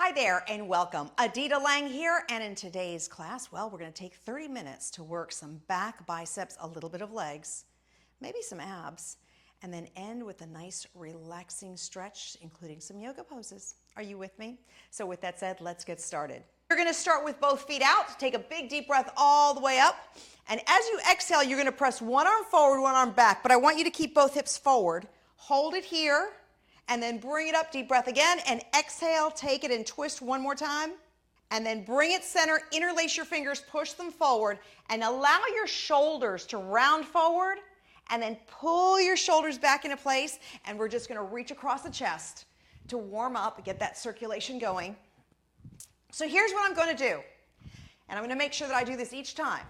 Hi there and welcome. Adita Lang here, and in today's class, well, we're going to take 30 minutes to work some back biceps, a little bit of legs, maybe some abs, and then end with a nice relaxing stretch, including some yoga poses. Are you with me? So with that said, let's get started. You're going to start with both feet out. Take a big deep breath all the way up, and as you exhale, you're going to press one arm forward, one arm back, but I want you to keep both hips forward. Hold it here. And then bring it up, deep breath again, and exhale, take it and twist one more time. And then bring it center, interlace your fingers, push them forward, and allow your shoulders to round forward, and then pull your shoulders back into place, and we're just gonna reach across the chest to warm up, get that circulation going. So here's what I'm gonna do, and I'm gonna make sure that I do this each time.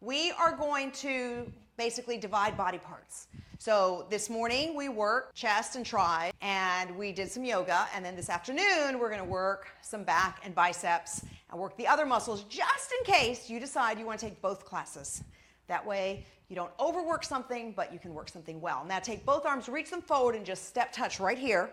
We are going to basically divide body parts. So this morning we worked chest and tri, and we did some yoga, and then this afternoon we're going to work some back and biceps and work the other muscles just in case you decide you want to take both classes. That way you don't overwork something, but you can work something well. Now take both arms, reach them forward, and just step touch right here.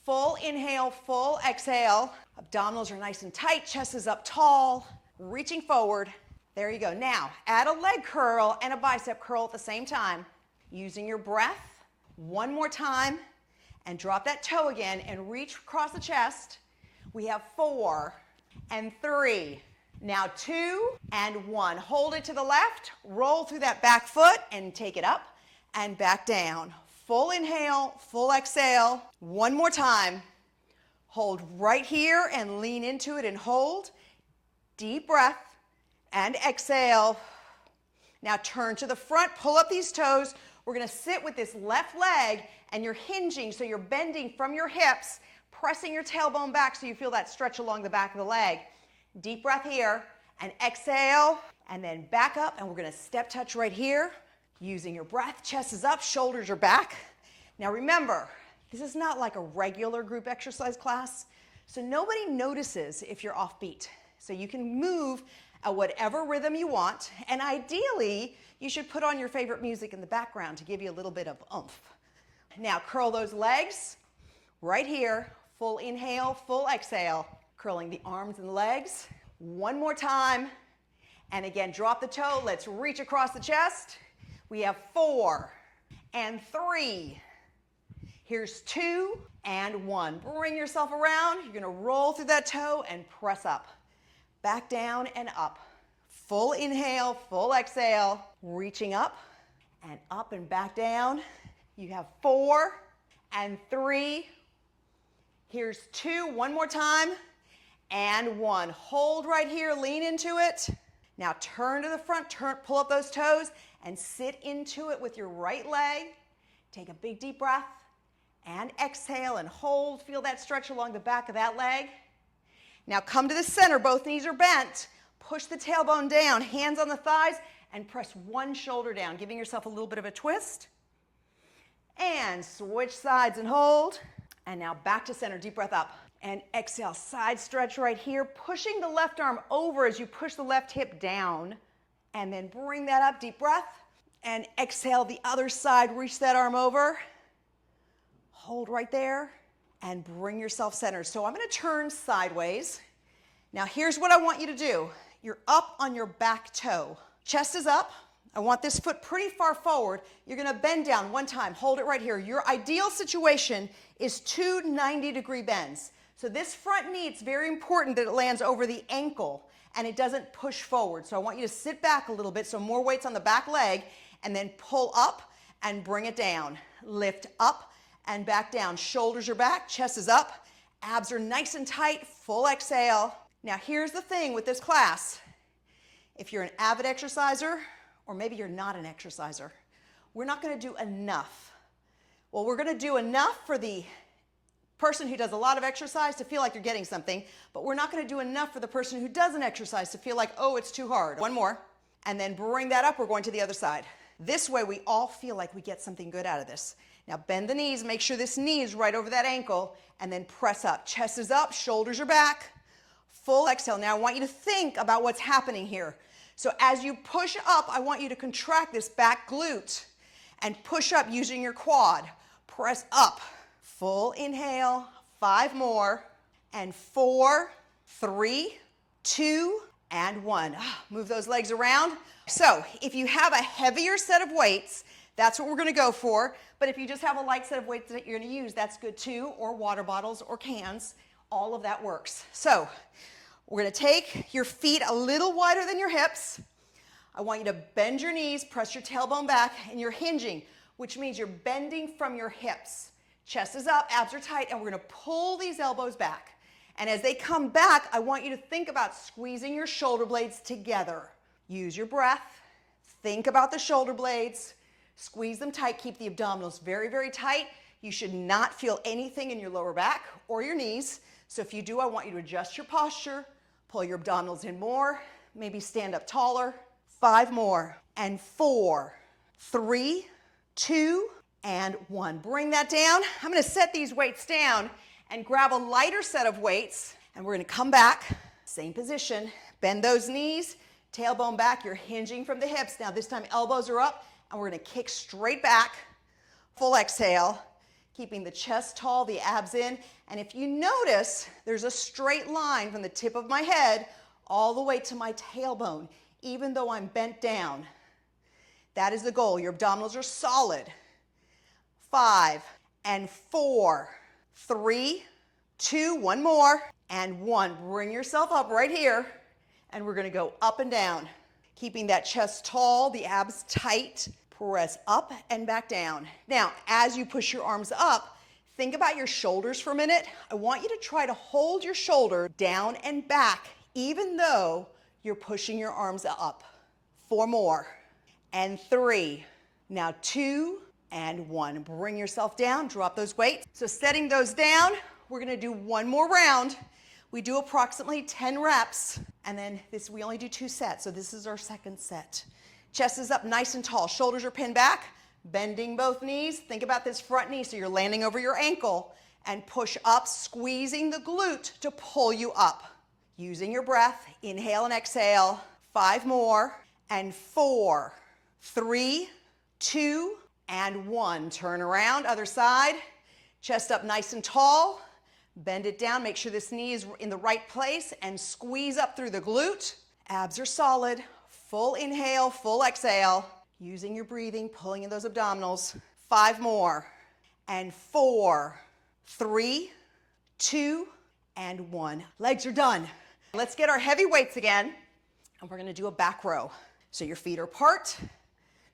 Full inhale, full exhale. Abdominals are nice and tight, chest is up tall, reaching forward. There you go. Now add a leg curl and a bicep curl at the same time. Using your breath, one more time, and drop that toe again and reach across the chest. We have 4 and 3. Now 2 and 1. Hold it to the left, roll through that back foot and take it up and back down. Full inhale, full exhale. One more time. Hold right here and lean into it and hold. Deep breath and exhale. Now turn to the front, pull up these toes. We're going to sit with this left leg, and you're hinging, so you're bending from your hips, pressing your tailbone back so you feel that stretch along the back of the leg. Deep breath here, and exhale, and then back up, and we're going to step touch right here. Using your breath, chest is up, shoulders are back. Now remember, this is not like a regular group exercise class, so nobody notices if you're off beat. So you can move at whatever rhythm you want, and ideally, you should put on your favorite music in the background to give you a little bit of oomph. Now curl those legs right here. Full inhale, full exhale. Curling the arms and legs. One more time. And again, drop the toe. Let's reach across the chest. We have 4 and 3. Here's 2 and 1. Bring yourself around. You're going to roll through that toe and press up. Back down and up. Full inhale, full exhale, reaching up and back down. You have 4 and 3. Here's 2, one more time, and 1. Hold right here, lean into it. Now turn to the front, pull up those toes, and sit into it with your right leg. Take a big deep breath, and exhale, and hold. Feel that stretch along the back of that leg. Now come to the center, both knees are bent. Push the tailbone down, hands on the thighs, and press one shoulder down, giving yourself a little bit of a twist. And switch sides and hold. And now back to center, deep breath up. And exhale, side stretch right here, pushing the left arm over as you push the left hip down. And then bring that up, deep breath. And exhale the other side, reach that arm over. Hold right there, and bring yourself centered. So I'm gonna turn sideways. Now here's what I want you to do. You're up on your back toe. Chest is up. I want this foot pretty far forward. You're gonna bend down one time. Hold it right here. Your ideal situation is 2 90-degree bends. So this front knee, it's very important that it lands over the ankle and it doesn't push forward. So I want you to sit back a little bit, so more weight's on the back leg, and then pull up and bring it down. Lift up and back down. Shoulders are back, chest is up, abs are nice and tight, full exhale. Now here's the thing with this class. If you're an avid exerciser, or maybe you're not an exerciser, we're not going to do enough. Well, we're going to do enough for the person who does a lot of exercise to feel like you're getting something, but we're not going to do enough for the person who doesn't exercise to feel like, oh, it's too hard. One more, and then bring that up. We're going to the other side. This way we all feel like we get something good out of this. Now bend the knees, make sure this knee is right over that ankle, and then press up. Chest is up, shoulders are back. Full exhale. Now I want you to think about what's happening here. So as you push up, I want you to contract this back glute and push up using your quad. Press up. Full inhale, 5 more, and 4, 3, 2, and 1. Move those legs around. So if you have a heavier set of weights, that's what we're going to go for. But if you just have a light set of weights that you're going to use, that's good too, or water bottles or cans. All of that works. So we're going to take your feet a little wider than your hips. I want you to bend your knees, press your tailbone back, and you're hinging, which means you're bending from your hips. Chest is up, abs are tight, and we're going to pull these elbows back. And as they come back, I want you to think about squeezing your shoulder blades together. Use your breath. Think about the shoulder blades. Squeeze them tight. Keep the abdominals very, very tight. You should not feel anything in your lower back or your knees. So if you do, I want you to adjust your posture. Pull your abdominals in more. Maybe stand up taller. 5 more. And 4, 3, 2, and 1. Bring that down. I'm going to set these weights down and grab a lighter set of weights, and we're going to come back, same position, bend those knees, tailbone back, you're hinging from the hips. Now this time elbows are up, and we're going to kick straight back, full exhale, keeping the chest tall, the abs in, and if you notice, there's a straight line from the tip of my head all the way to my tailbone, even though I'm bent down. That is the goal. Your abdominals are solid. 5 and 4, 3, 2, 1 more, and 1. Bring yourself up right here, and we're going to go up and down. Keeping that chest tall, the abs tight. Press up and back down. Now, as you push your arms up, think about your shoulders for a minute. I want you to try to hold your shoulder down and back, even though you're pushing your arms up. 4 more, and 3. Now 2, and 1. Bring yourself down, drop those weights. So setting those down, we're going to do 1 more round. We do approximately 10 reps, and then we only do 2 sets, so this is our second set. Chest is up nice and tall, shoulders are pinned back, bending both knees. Think about this front knee so you're landing over your ankle, and push up, squeezing the glute to pull you up. Using your breath, inhale and exhale. 5 more, and 4, 3, 2, and 1. Turn around, other side. Chest up nice and tall. Bend it down, make sure this knee is in the right place, and squeeze up through the glute. Abs are solid. Full inhale, full exhale. Using your breathing, pulling in those abdominals. 5 more, and 4, 3, 2, and 1. Legs are done. Let's get our heavy weights again, and we're going to do a back row. So your feet are apart.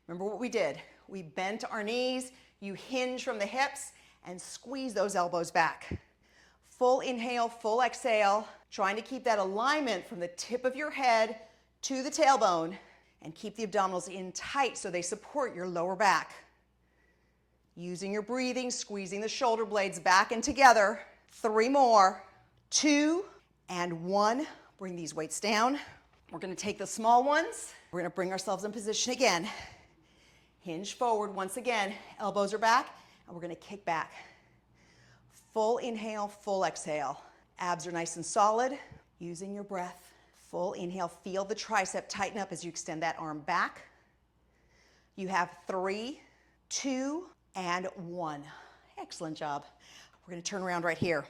Remember what we did. We bent our knees, you hinge from the hips, and squeeze those elbows back. Full inhale, full exhale, trying to keep that alignment from the tip of your head to the tailbone, and keep the abdominals in tight so they support your lower back. Using your breathing, squeezing the shoulder blades back and together. 3 more, 2, and 1. Bring these weights down. We're going to take the small ones. We're going to bring ourselves in position again. Hinge forward once again, elbows are back, and we're going to kick back. Full inhale, full exhale. Abs are nice and solid. Using your breath. Full inhale, feel the tricep tighten up as you extend that arm back. You have 3, 2, and 1. Excellent job. We're going to turn around right here.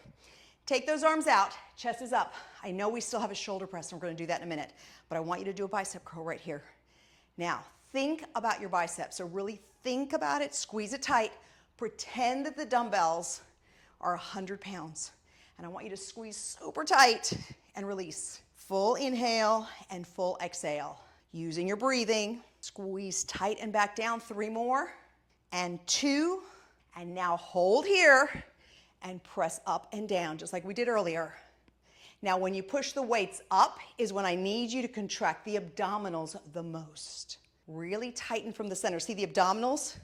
Take those arms out, chest is up. I know we still have a shoulder press, and we're going to do that in a minute, but I want you to do a bicep curl right here. Now, think about your biceps. So really think about it, squeeze it tight. Pretend that the dumbbells are 100 pounds. And I want you to squeeze super tight and release. Full inhale and full exhale. Using your breathing, squeeze tight and back down. 3 more, and 2, and now hold here and press up and down, just like we did earlier. Now, when you push the weights up is when I need you to contract the abdominals the most. Really tighten from the center. See the abdominals?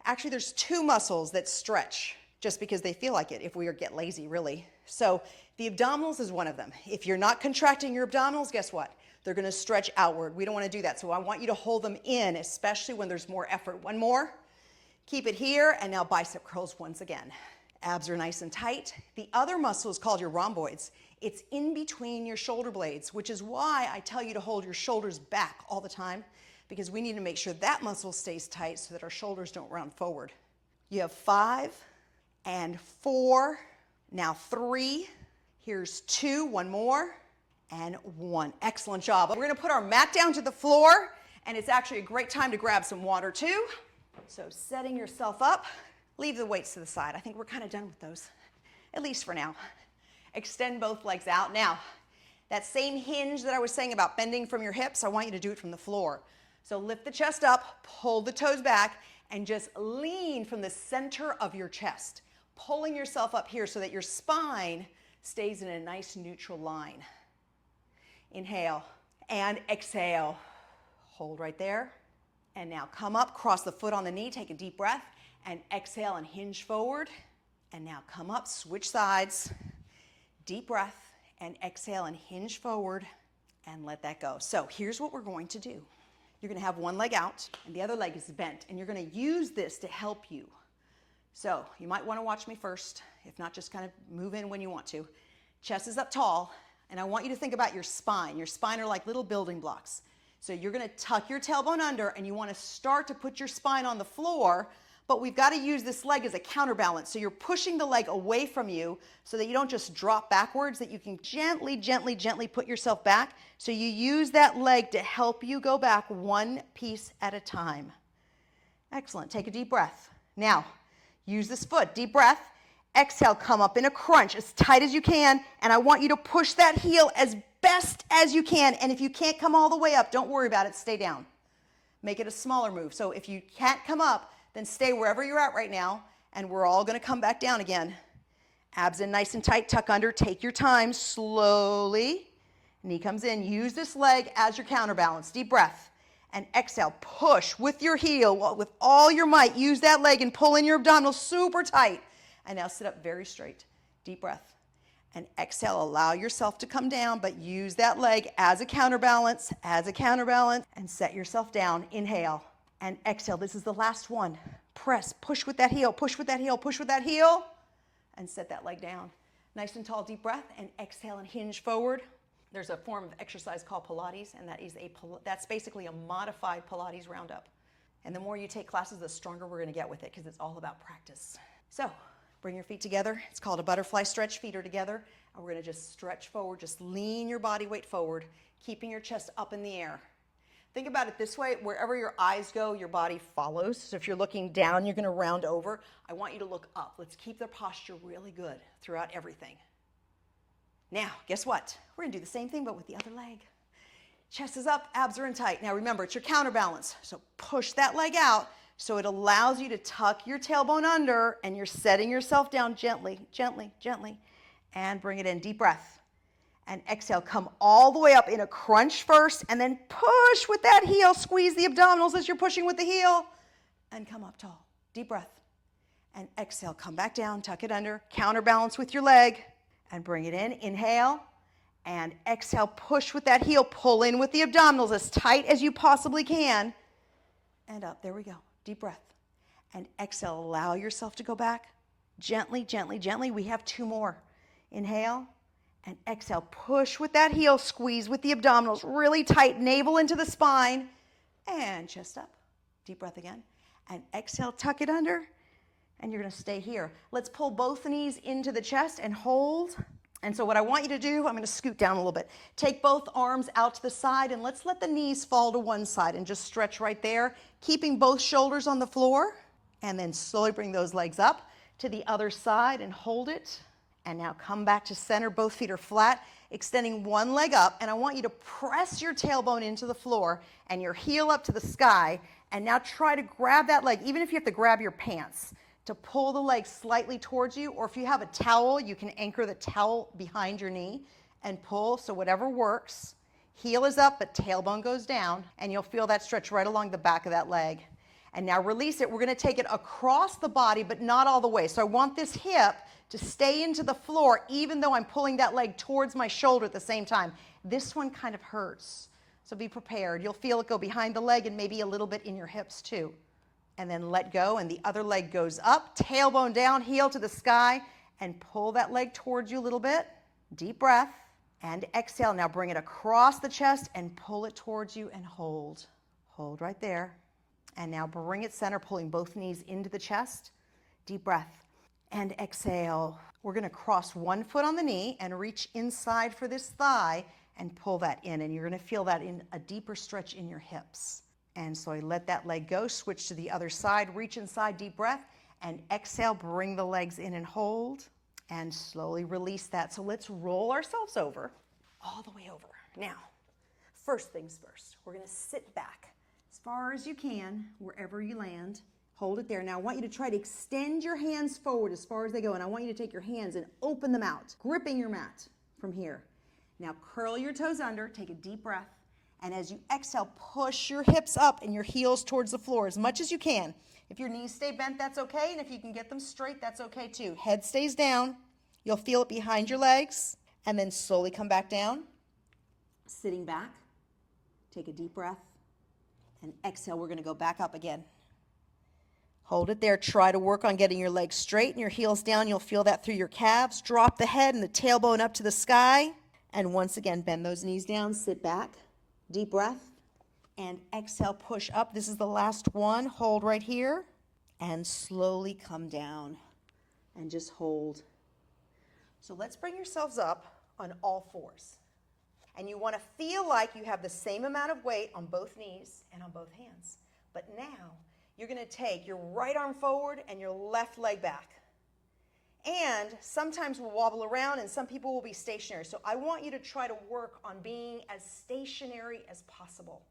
Actually, there's 2 muscles that stretch just because they feel like it if we get lazy, really. So the abdominals is one of them. If you're not contracting your abdominals, guess what? They're going to stretch outward. We don't want to do that. So I want you to hold them in, especially when there's more effort. 1 more. Keep it here, and now bicep curls once again. Abs are nice and tight. The other muscle is called your rhomboids. It's in between your shoulder blades, which is why I tell you to hold your shoulders back all the time, because we need to make sure that muscle stays tight so that our shoulders don't round forward. You have 5 and 4, now 3, Here's 2, one more, and 1. Excellent job. We're gonna put our mat down to the floor, and it's actually a great time to grab some water too. So setting yourself up, leave the weights to the side. I think we're kind of done with those, at least for now. Extend both legs out. Now, that same hinge that I was saying about bending from your hips, I want you to do it from the floor. So lift the chest up, pull the toes back, and just lean from the center of your chest, pulling yourself up here so that your spine stays in a nice neutral line. Inhale and exhale. Hold right there. And now come up, cross the foot on the knee, take a deep breath, and exhale and hinge forward. And now come up, switch sides, deep breath, and exhale and hinge forward, and let that go. So here's what we're going to do. You're gonna have one leg out, and the other leg is bent, and you're gonna use this to help you. So you might wanna watch me first. If not, just kind of move in when you want to. Chest is up tall, and I want you to think about your spine. Your spine are like little building blocks. So you're gonna tuck your tailbone under, and you wanna start to put your spine on the floor, but we've gotta use this leg as a counterbalance. So you're pushing the leg away from you so that you don't just drop backwards, that you can gently, gently, gently put yourself back. So you use that leg to help you go back one piece at a time. Excellent, take a deep breath. Now, use this foot, deep breath. Exhale, come up in a crunch as tight as you can, and I want you to push that heel as best as you can, and if you can't come all the way up, don't worry about it, stay down. Make it a smaller move. So if you can't come up, then stay wherever you're at right now, and we're all gonna come back down again. Abs in nice and tight, tuck under, take your time, slowly. Knee comes in, use this leg as your counterbalance, deep breath. And exhale, push with your heel, with all your might, use that leg and pull in your abdominals super tight. And now sit up very straight, deep breath. And exhale, allow yourself to come down, but use that leg as a counterbalance, and set yourself down. Inhale and exhale. This is the last one. Press, push with that heel, push with that heel, push with that heel, and set that leg down. Nice and tall, deep breath, and exhale and hinge forward. There's a form of exercise called Pilates, and that's basically a modified Pilates roundup. And the more you take classes, the stronger we're gonna get with it, because it's all about practice. So, bring your feet together. It's called a butterfly stretch. Feet are together. And we're going to just stretch forward. Just lean your body weight forward, keeping your chest up in the air. Think about it this way. Wherever your eyes go, your body follows. So if you're looking down, you're going to round over. I want you to look up. Let's keep the posture really good throughout everything. Now, guess what? We're going to do the same thing, but with the other leg. Chest is up, abs are in tight. Now remember, it's your counterbalance. So push that leg out. So it allows you to tuck your tailbone under, and you're setting yourself down gently, gently, gently, and bring it in. Deep breath. And exhale, come all the way up in a crunch first, and then push with that heel. Squeeze the abdominals as you're pushing with the heel, and come up tall. Deep breath. And exhale, come back down, tuck it under, counterbalance with your leg, and bring it in. Inhale, and exhale, push with that heel. Pull in with the abdominals as tight as you possibly can, and up. There we go. Deep breath. And exhale, allow yourself to go back. Gently, gently, gently. We have 2 more. Inhale and exhale. Push with that heel. Squeeze with the abdominals. Really tight. Navel into the spine. And chest up. Deep breath again. And exhale, tuck it under. And you're going to stay here. Let's pull both knees into the chest and hold. And so what I want you to do, I'm going to scoot down a little bit. Take both arms out to the side, and let's let the knees fall to one side and just stretch right there, keeping both shoulders on the floor. And then slowly bring those legs up to the other side and hold it. And now come back to center. Both feet are flat, extending one leg up. And I want you to press your tailbone into the floor and your heel up to the sky. And now try to grab that leg, even if you have to grab your pants, to pull the leg slightly towards you, or if you have a towel, you can anchor the towel behind your knee and pull, so whatever works. Heel is up, but tailbone goes down, and you'll feel that stretch right along the back of that leg. And now release it. We're gonna take it across the body, but not all the way. So I want this hip to stay into the floor, even though I'm pulling that leg towards my shoulder at the same time. This one kind of hurts, so be prepared. You'll feel it go behind the leg and maybe a little bit in your hips too. And then let go, and the other leg goes up, tailbone down, heel to the sky, and pull that leg towards you a little bit. Deep breath, and exhale. Now bring it across the chest and pull it towards you and hold. Hold right there. And now bring it center, pulling both knees into the chest. Deep breath. and exhale. We're gonna cross one foot on the knee and reach inside for this thigh and pull that in. And you're gonna feel that in a deeper stretch in your hips. And so I let that leg go, switch to the other side, reach inside, deep breath, and exhale, bring the legs in and hold, and slowly release that. So let's roll ourselves over, all the way over. Now, first things first, we're gonna sit back as far as you can, wherever you land. Hold it there. Now I want you to try to extend your hands forward as far as they go, and I want you to take your hands and open them out, gripping your mat from here. Now curl your toes under, take a deep breath, and as you exhale, push your hips up and your heels towards the floor as much as you can. If your knees stay bent, that's okay, and if you can get them straight, that's okay too. Head stays down. You'll feel it behind your legs, and then slowly come back down. Sitting back, take a deep breath, and exhale. We're going to go back up again. Hold it there. Try to work on getting your legs straight and your heels down. You'll feel that through your calves. Drop the head and the tailbone up to the sky. And once again, bend those knees down, sit back, deep breath, and exhale, push up. This is the last one. Hold right here, and slowly come down, and just hold. So let's bring yourselves up on all fours. And you want to feel like you have the same amount of weight on both knees and on both hands. But now, you're going to take your right arm forward and your left leg back. And sometimes we'll wobble around and some people will be stationary. So I want you to try to work on being as stationary as possible.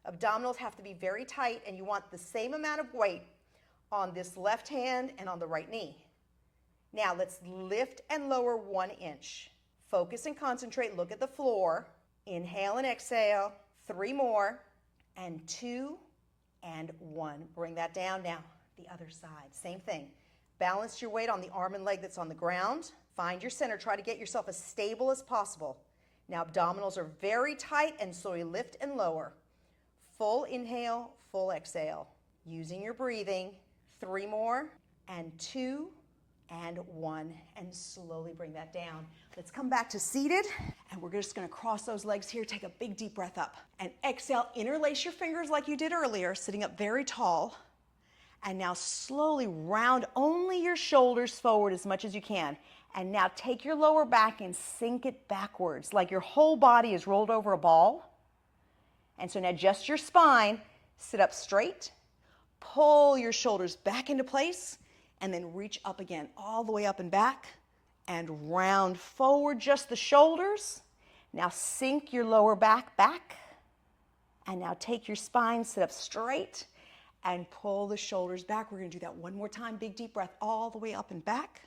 Abdominals have to be very tight, and you want the same amount of weight on this left hand and on the right knee. Now let's lift and lower 1 inch. Focus and concentrate. Look at the floor. Inhale and exhale. 3 more. And 2 and 1. Bring that down now. The other side. Same thing. Balance your weight on the arm and leg that's on the ground. Find your center. Try to get yourself as stable as possible. Now abdominals are very tight, and so you lift and lower. Full inhale, full exhale. Using your breathing. 3 more, and 2 and 1. And slowly bring that down. Let's come back to seated, and we're just gonna cross those legs here. Take a big deep breath up. And exhale, interlace your fingers like you did earlier, sitting up very tall. And now slowly round only your shoulders forward as much as you can. And now take your lower back and sink it backwards, like your whole body is rolled over a ball. And so now just your spine, sit up straight, pull your shoulders back into place, and then reach up again, all the way up and back, and round forward just the shoulders. Now sink your lower back, and now take your spine, sit up straight, and pull the shoulders back. We're gonna do that one more time. Big deep breath all the way up and back.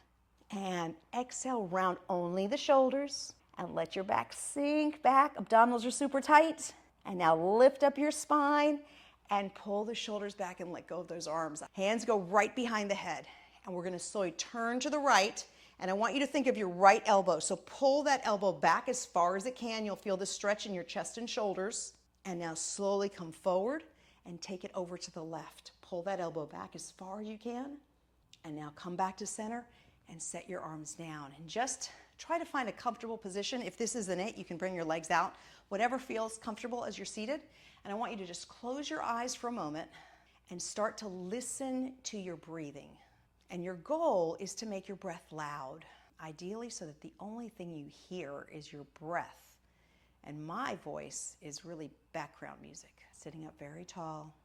And exhale, round only the shoulders, and let your back sink back. Abdominals are super tight. And now lift up your spine and pull the shoulders back and let go of those arms. Hands go right behind the head. And we're gonna slowly turn to the right. And I want you to think of your right elbow. So pull that elbow back as far as it can. You'll feel the stretch in your chest and shoulders. And now slowly come forward and take it over to the left. Pull that elbow back as far as you can. And now come back to center and set your arms down. And just try to find a comfortable position. If this isn't it, you can bring your legs out. Whatever feels comfortable as you're seated. And I want you to just close your eyes for a moment and start to listen to your breathing. And your goal is to make your breath loud, ideally so that the only thing you hear is your breath. And my voice is really background music, sitting up very tall.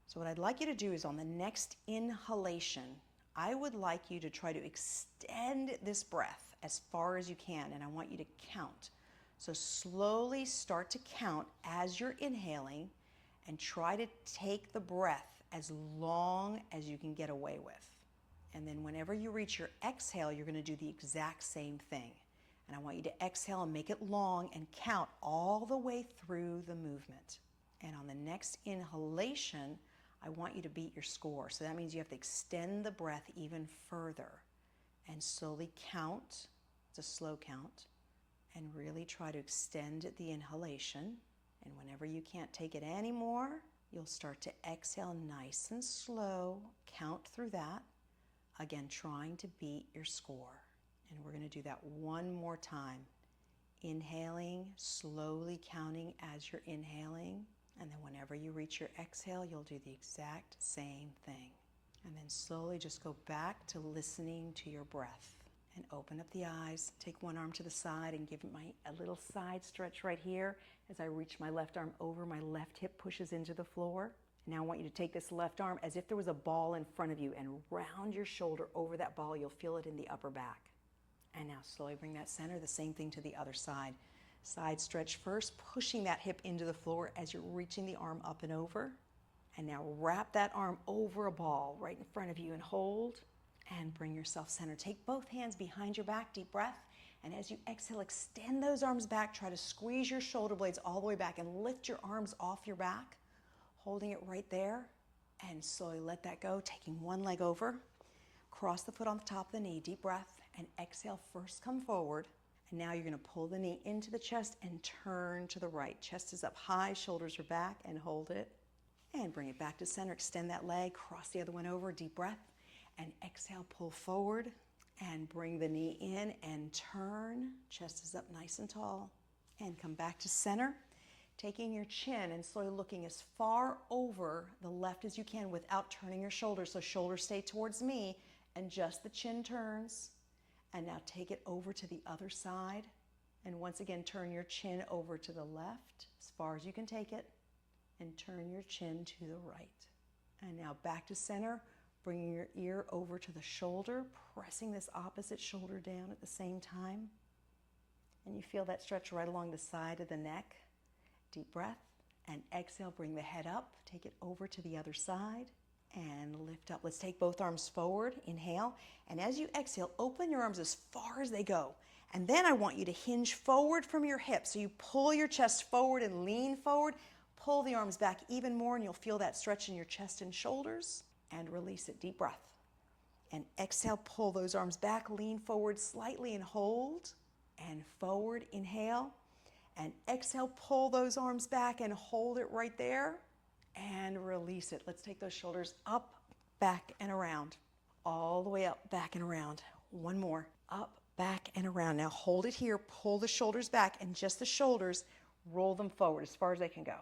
So what I'd like you to do is on the next inhalation, I would like you to try to extend this breath as far as you can, and I want you to count. So slowly start to count as you're inhaling and try to take the breath as long as you can get away with. And then whenever you reach your exhale, you're going to do the exact same thing. And I want you to exhale and make it long and count all the way through the movement. And on the next inhalation, I want you to beat your score. So that means you have to extend the breath even further and slowly count. It's a slow count. And really try to extend the inhalation. And whenever you can't take it anymore, you'll start to exhale nice and slow. Count through that. Again, trying to beat your score. And we're going to do that one more time. Inhaling, slowly counting as you're inhaling. And then whenever you reach your exhale, you'll do the exact same thing. And then slowly just go back to listening to your breath. And open up the eyes. Take one arm to the side and give a little side stretch right here. As I reach my left arm over, my left hip pushes into the floor. Now I want you to take this left arm as if there was a ball in front of you and round your shoulder over that ball. You'll feel it in the upper back. And now slowly bring that center. The same thing to the other side. Side stretch first, pushing that hip into the floor as you're reaching the arm up and over. And now wrap that arm over a ball right in front of you and hold. And bring yourself center. Take both hands behind your back, deep breath. And as you exhale, extend those arms back. Try to squeeze your shoulder blades all the way back and lift your arms off your back, holding it right there. And slowly let that go, taking one leg over. Cross the foot on the top of the knee, deep breath, and exhale. First come forward. And now you're going to pull the knee into the chest and turn to the right. Chest is up high, shoulders are back, and hold it. And bring it back to center. Extend that leg, cross the other one over, deep breath. And exhale, pull forward and bring the knee in and turn. Chest is up nice and tall. And come back to center, taking your chin and slowly looking as far over the left as you can without turning your shoulders. So shoulders stay towards me and just the chin turns. And now take it over to the other side. And once again, turn your chin over to the left as far as you can take it. And turn your chin to the right. And now back to center. Bringing your ear over to the shoulder, pressing this opposite shoulder down at the same time. And you feel that stretch right along the side of the neck. Deep breath and exhale, bring the head up, take it over to the other side and lift up. Let's take both arms forward, inhale. And as you exhale, open your arms as far as they go. And then I want you to hinge forward from your hips. So you pull your chest forward and lean forward, pull the arms back even more and you'll feel that stretch in your chest and shoulders. And release it, deep breath. And exhale, pull those arms back, lean forward slightly and hold. And forward, inhale. And exhale, pull those arms back and hold it right there. And release it. Let's take those shoulders up, back, and around. All the way up, back, and around. One more. Up, back, and around. Now hold it here, pull the shoulders back, and just the shoulders, roll them forward as far as they can go.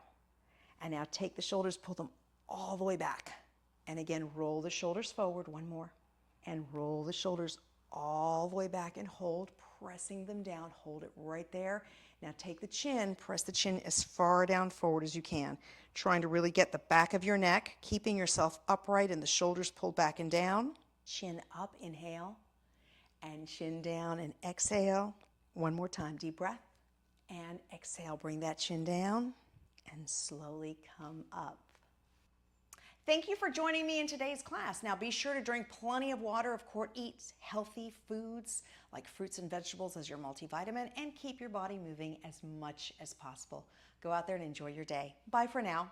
And now take the shoulders, pull them all the way back. And again, roll the shoulders forward, one more. And roll the shoulders all the way back and hold, pressing them down. Hold it right there. Now take the chin, press the chin as far down forward as you can. Trying to really get the back of your neck, keeping yourself upright and the shoulders pulled back and down. Chin up, inhale. And chin down and exhale. One more time, deep breath. And exhale, bring that chin down and slowly come up. Thank you for joining me in today's class. Now be sure to drink plenty of water. Of course, eat healthy foods like fruits and vegetables as your multivitamin and keep your body moving as much as possible. Go out there and enjoy your day. Bye for now.